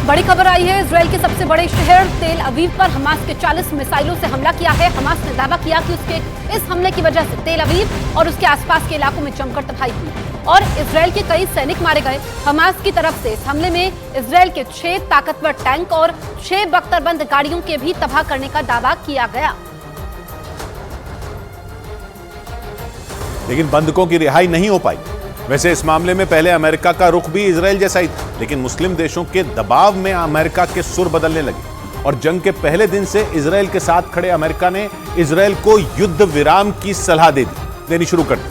बड़ी खबर आई है। इजराइल के सबसे बड़े शहर तेल अवीव पर हमास के 40 मिसाइलों से हमला किया है। हमास ने दावा किया कि उसके इस हमले की वजह से तेल अवीव और उसके आसपास के इलाकों में जमकर तबाही हुई और इजराइल के कई सैनिक मारे गए। हमास की तरफ से इस हमले में इजराइल के 6 ताकतवर टैंक और 6 बख्तरबंद गाड़ियों के भी तबाह करने का दावा किया गया। लेकिन बंधकों की रिहाई नहीं हो पाई। वैसे इस मामले में पहले अमेरिका का रुख भी इजराइल जैसा ही था, लेकिन मुस्लिम देशों के दबाव में अमेरिका के सुर बदलने लगे और जंग के पहले दिन से इजराइल के साथ खड़े अमेरिका ने इजराइल को युद्ध विराम की सलाह देनी शुरू कर दी,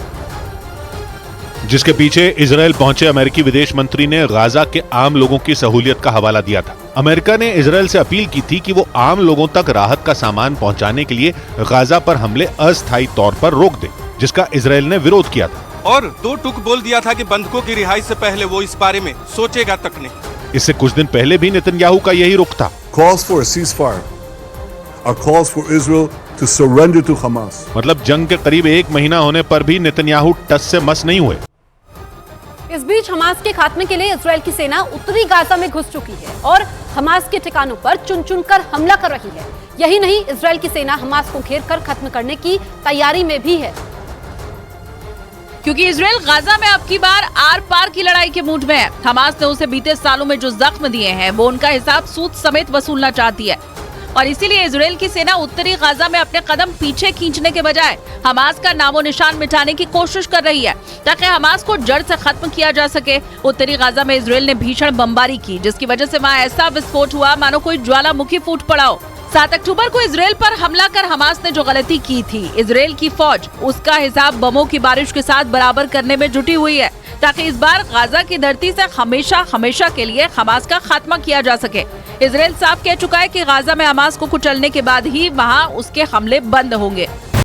जिसके पीछे इजराइल पहुंचे अमेरिकी विदेश मंत्री ने गाजा के आम लोगों की सहूलियत का हवाला दिया था। अमेरिका ने इजराइल से अपील की थी कि वो आम लोगों तक राहत का सामान पहुंचाने के लिए गाजा पर हमले अस्थायी तौर पर रोक दे, जिसका इजराइल ने विरोध किया था और 2 टूक बोल दिया था कि बंधकों की रिहाई से पहले वो इस बारे में सोचेगा तक नहीं। इससे कुछ दिन पहले भी नेतन्याहू का यही रुख था। Calls for a ceasefire are calls for Israel to surrender to Hamas. मतलब जंग के करीब 1 महीना होने पर भी नेतन्याहू टस से मस नहीं हुए। इस बीच हमास के खात्मे के लिए इजराइल की सेना उत्तरी गाजा में घुस चुकी है और हमास के ठिकानों पर चुन चुनकर हमला कर रही है। यही नहीं, इजराइल की सेना हमास को घेर कर खत्म करने की तैयारी में भी है, क्योंकि इजराइल गाजा में अब की बार आर पार की लड़ाई के मूड में है। हमास ने उसे बीते सालों में जो जख्म दिए हैं वो उनका हिसाब सूद समेत वसूलना चाहती है और इसीलिए इजराइल की सेना उत्तरी गाजा में अपने कदम पीछे खींचने के बजाय हमास का नामो निशान मिटाने की कोशिश कर रही है ताकि हमास को जड़ से खत्म किया जा सके। उत्तरी गाजा में इजराइल ने भीषण बमबारी की, जिसकी वजह से वहाँ ऐसा विस्फोट हुआ मानो कोई ज्वालामुखी फूट पड़ा हो। 7 अक्टूबर को इजराइल पर हमला कर हमास ने जो गलती की थी, इजराइल की फौज उसका हिसाब बमों की बारिश के साथ बराबर करने में जुटी हुई है ताकि इस बार गाजा की धरती से हमेशा के लिए हमास का खात्मा किया जा सके। इजराइल साफ कह चुका है कि गाजा में हमास को कुचलने के बाद ही वहां उसके हमले बंद होंगे।